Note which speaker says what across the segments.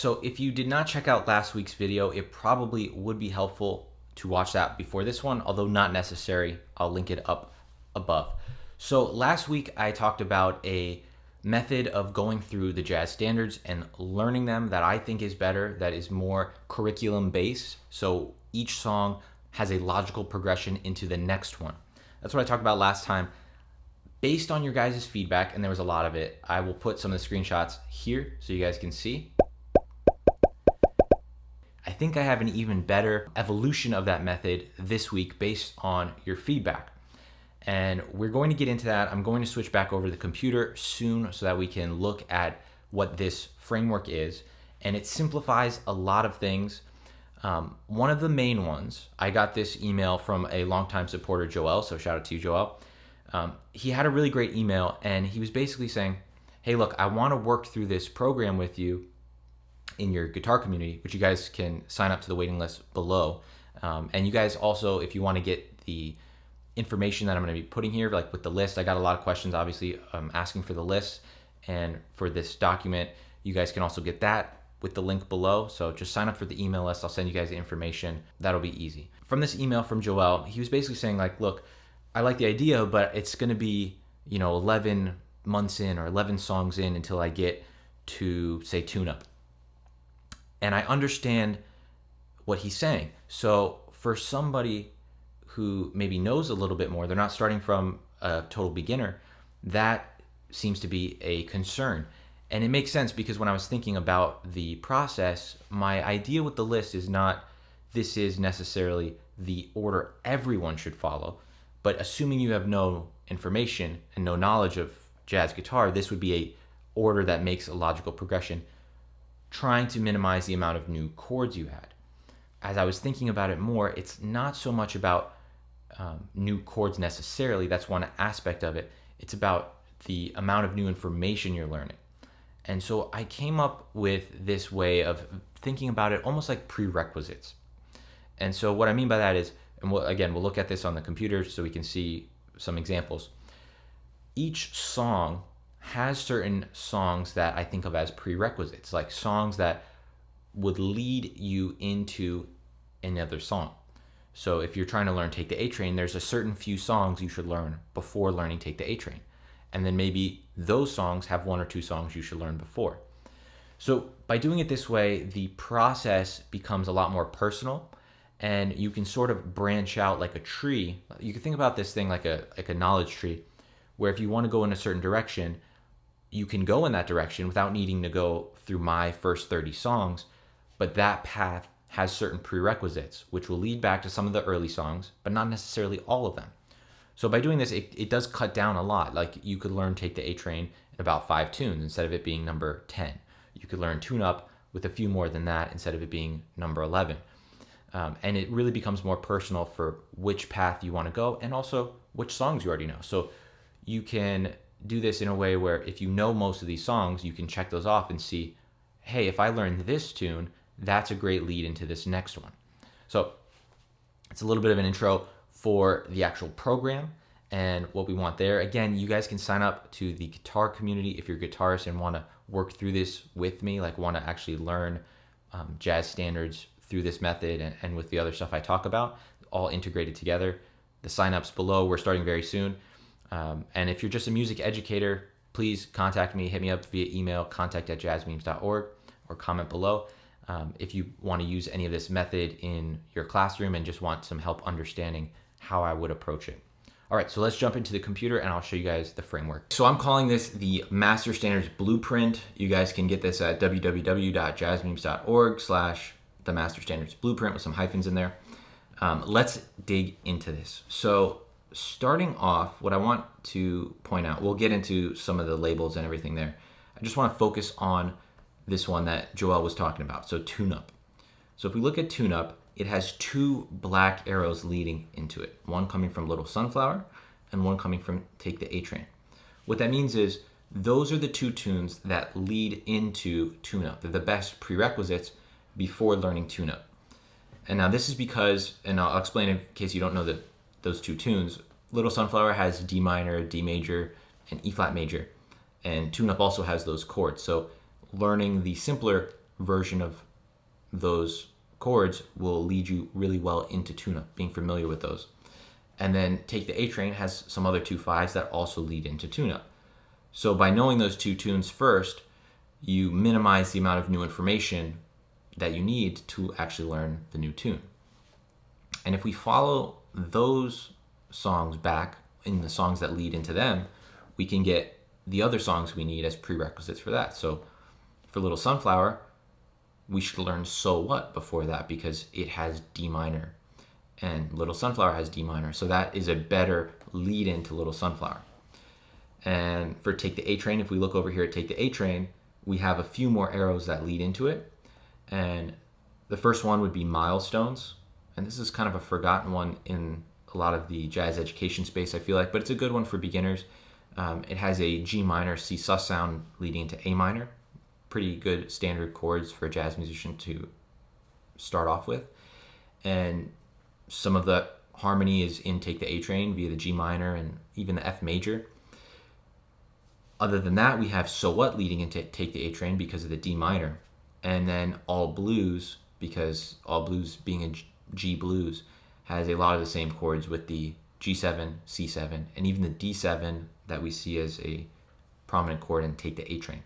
Speaker 1: So if you did not check out last week's video, it probably would be helpful to watch that before this one, although not necessary. I'll link it up above. So last week I talked about a method of going through the jazz standards and learning them that I think is better, that is more curriculum based. So each song has a logical progression into the next one. That's what I talked about last time. Based on your guys' feedback, and there was a lot of it, I will put some of the screenshots here so you guys can see. I think I have an even better evolution of that method this week based on your feedback. And we're going to get into that. I'm going to switch back over to the computer soon so that we can look at what this framework is. And it simplifies a lot of things. One of the main ones, I got this email from a longtime supporter, Joel, so shout out to you, Joel. He had a really great email and he was basically saying, hey, look, I want to work through this program with you in your guitar community, which you guys can sign up to the waiting list below. And you guys also, if you want to get the information that I'm going to be putting here, like with the list, I got a lot of questions, obviously, asking for the list. And for this document, you guys can also get that with the link below. So just sign up for the email list. I'll send you guys the information. That'll be easy. From this email from Joel, he was basically saying like, look, I like the idea, but it's going to be, 11 months in or 11 songs in until I get to, say, tune up. And I understand what he's saying. So for somebody who maybe knows a little bit more, they're not starting from a total beginner, that seems to be a concern. And it makes sense because when I was thinking about the process, my idea with the list is not this is necessarily the order everyone should follow, but assuming you have no information and no knowledge of jazz guitar, this would be a order that makes a logical progression, trying to minimize the amount of new chords you had. As I was thinking about it more, it's not so much about new chords necessarily. That's one aspect of it. It's about the amount of new information you're learning. And so I came up with this way of thinking about it almost like prerequisites. And so what I mean by that is, and we'll look at this on the computer so we can see some examples. Each song has certain songs that I think of as prerequisites, like songs that would lead you into another song. So if you're trying to learn Take the A Train, there's a certain few songs you should learn before learning Take the A Train. And then maybe those songs have one or two songs you should learn before. So by doing it this way, the process becomes a lot more personal and you can sort of branch out like a tree. You can think about this thing like a knowledge tree, where if you want to go in a certain direction, you can go in that direction without needing to go through my first 30 songs, but that path has certain prerequisites, which will lead back to some of the early songs, but not necessarily all of them. So by doing this, it does cut down a lot. Like you could learn Take the A Train in about 5 tunes instead of it being number 10. You could learn Tune Up with a few more than that instead of it being number 11. And it really becomes more personal for which path you want to go and also which songs you already know. So you can do this in a way where if you know most of these songs, you can check those off and see, hey, if I learn this tune, that's a great lead into this next one. So it's a little bit of an intro for the actual program and what we want there. Again, you guys can sign up to the guitar community if you're a guitarist and want to work through this with me, like want to actually learn jazz standards through this method and with the other stuff I talk about, all integrated together. The sign-ups below, we're starting very soon. And if you're just a music educator, please contact me, hit me up via email, contact@jazzmemes.org, or comment below. If you want to use any of this method in your classroom and just want some help understanding how I would approach it. All right, so let's jump into the computer and I'll show you guys the framework. So I'm calling this the Master Standards Blueprint. You guys can get this at www.jazzmemes.org/the Master Standards Blueprint with some hyphens in there. Let's dig into this. So starting off, what I want to point out, we'll get into some of the labels and everything there. I just want to focus on this one that Joel was talking about, so Tune Up. So if we look at Tune Up, it has 2 black arrows leading into it, one coming from Little Sunflower and one coming from Take the A Train. What that means is those are the 2 tunes that lead into Tune Up. They're the best prerequisites before learning Tune Up. And now this is because, and I'll explain in case you don't know those 2 tunes, Little Sunflower has D minor, D major, and E flat major, and Tune Up also has those chords. So learning the simpler version of those chords will lead you really well into tune-up, being familiar with those. And then Take the A Train has some other 2/5s that also lead into tune-up. So by knowing those two tunes first, you minimize the amount of new information that you need to actually learn the new tune. And if we follow those songs back in the songs that lead into them, we can get the other songs we need as prerequisites for that. So for Little Sunflower, we should learn So What before that because it has D minor and Little Sunflower has D minor. So that is a better lead into Little Sunflower. And for Take the A Train, if we look over here at Take the A Train, we have a few more arrows that lead into it. And the first one would be Milestones. And this is kind of a forgotten one in a lot of the jazz education space, I feel like, but it's a good one for beginners. It has a G minor C sus sound leading into A minor. Pretty good standard chords for a jazz musician to start off with. And some of the harmony is in Take the A Train via the G minor and even the F major. Other than that, we have So What leading into Take the A Train because of the D minor. And then All Blues, because All Blues being a G blues, has a lot of the same chords with the G7, C7, and even the D7 that we see as a prominent chord in Take the A Train.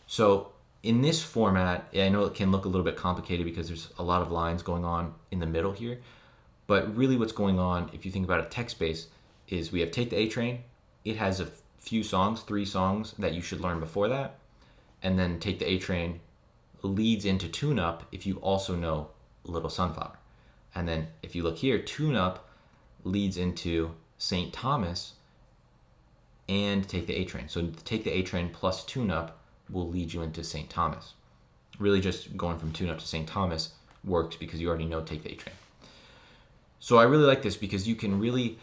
Speaker 1: So in this format, I know it can look a little bit complicated because there's a lot of lines going on in the middle here, but really what's going on, if you think about it text-based, is we have Take the A Train. It has a few songs, 3 songs that you should learn before that, and then Take the A Train leads into tune-up if you also know Little Sunflower. And then if you look here, tune-up leads into St. Thomas and Take the A Train. So Take the A Train plus tune-up will lead you into St. Thomas. Really just going from tune-up to St. Thomas works because you already know Take the A Train. So I really like this because you can really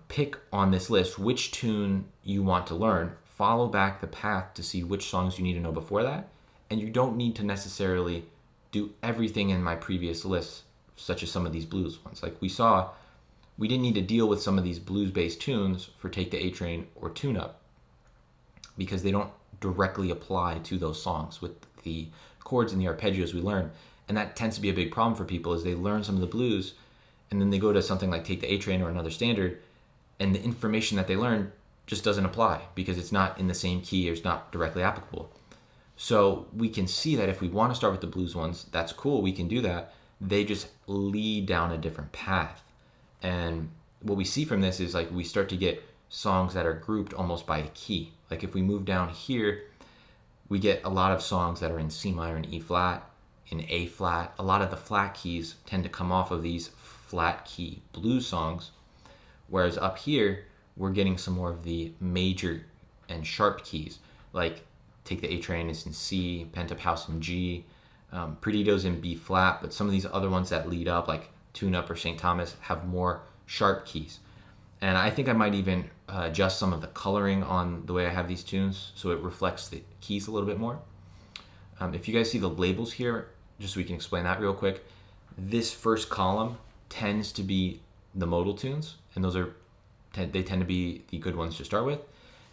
Speaker 1: pick on this list which tune you want to learn, follow back the path to see which songs you need to know before that, and you don't need to necessarily do everything in my previous lists, such as some of these blues ones. Like we saw, we didn't need to deal with some of these blues-based tunes for Take the A Train or Tune Up because they don't directly apply to those songs with the chords and the arpeggios we learn. And that tends to be a big problem for people is they learn some of the blues and then they go to something like Take the A Train or another standard and the information that they learn just doesn't apply because it's not in the same key or it's not directly applicable. So we can see that if we want to start with the blues ones, that's cool, we can do that. They just lead down a different path. And what we see from this is like we start to get songs that are grouped almost by a key. Like if we move down here, we get a lot of songs that are in C minor and E flat, in A flat. A lot of the flat keys tend to come off of these flat key blues songs. Whereas up here, we're getting some more of the major and sharp keys. Like Take the A Train is in C, Pent Up House in G, Perdido's in B flat, but some of these other ones that lead up, like Tune Up or St. Thomas, have more sharp keys. And I think I might even adjust some of the coloring on the way I have these tunes so it reflects the keys a little bit more. If you guys see the labels here, just so we can explain that real quick, this first column tends to be the modal tunes, and those are they tend to be the good ones to start with.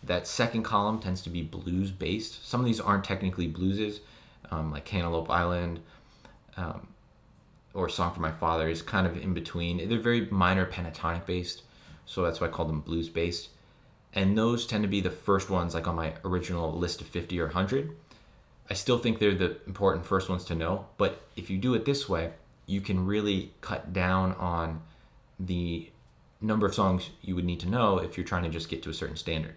Speaker 1: That second column tends to be blues based. Some of these aren't technically blueses, like Cantaloupe Island or Song for My Father is kind of in between. They're very minor pentatonic based, so that's why I call them blues based. And those tend to be the first ones, like on my original list of 50 or 100. I still think they're the important first ones to know, but if you do it this way, you can really cut down on the number of songs you would need to know if you're trying to just get to a certain standard.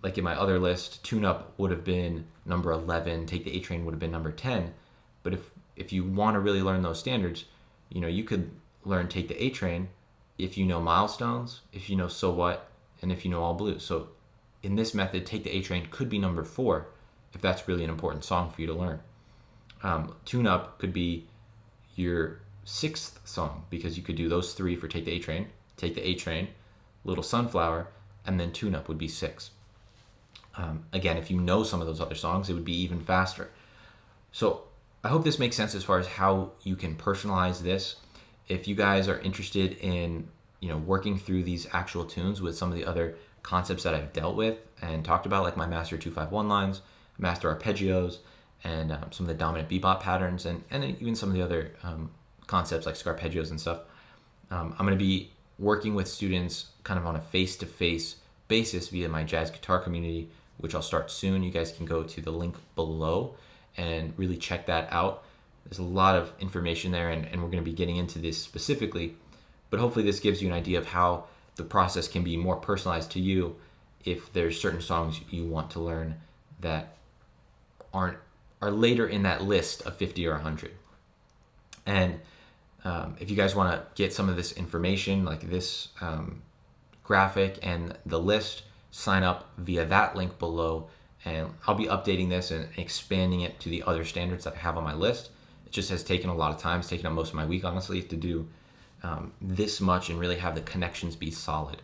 Speaker 1: Like in my other list, Tune Up would have been number 11, Take the A Train would have been number 10. But if you want to really learn those standards, you know, you could learn Take the A Train if you know Milestones, if you know So What, and if you know All Blues. So in this method, Take the A Train could be number 4 if that's really an important song for you to learn. Tune Up could be your 6th song because you could do those 3 for Take the A Train, Little Sunflower, and then Tune Up would be 6. Again, if you know some of those other songs, it would be even faster. So I hope this makes sense as far as how you can personalize this. If you guys are interested in, you know, working through these actual tunes with some of the other concepts that I've dealt with and talked about, like my master 251 lines, master arpeggios, and some of the dominant bebop patterns, and even some of the other concepts like scarpeggios and stuff. I'm going to be working with students kind of on a face-to-face basis via my jazz guitar community, which I'll start soon. You guys can go to the link below and really check that out. There's a lot of information there, and we're going to be getting into this specifically, but hopefully this gives you an idea of how the process can be more personalized to you if there's certain songs you want to learn that are later in that list of 50 or 100. And if you guys want to get some of this information, like this graphic and the list, sign up via that link below, and I'll be updating this and expanding it to the other standards that I have on my list. It just has taken a lot of time. It's taken up most of my week, honestly, to do this much and really have the connections be solid.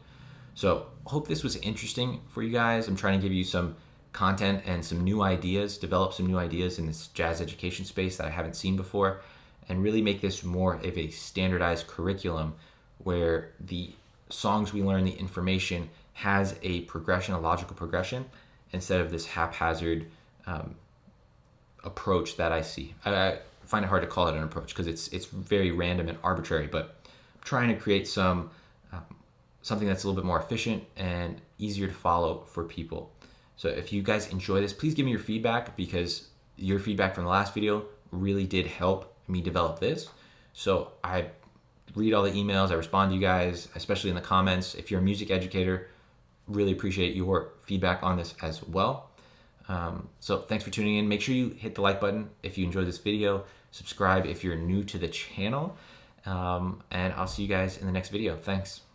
Speaker 1: So hope this was interesting for you guys. I'm trying to give you some content and some new ideas, develop some new ideas in this jazz education space that I haven't seen before, and really make this more of a standardized curriculum where the songs we learn, the information has a progression, a logical progression, instead of this haphazard approach that I see. I find it hard to call it an approach because it's very random and arbitrary, but I'm trying to create something that's a little bit more efficient and easier to follow for people. So if you guys enjoy this, please give me your feedback, because your feedback from the last video really did help me develop this. So I read all the emails, I respond to you guys, especially in the comments. If you're a music educator, really appreciate your feedback on this as well. So thanks for tuning in. Make sure you hit the like button if you enjoyed this video, subscribe if you're new to the channel, and I'll see you guys in the next video. Thanks.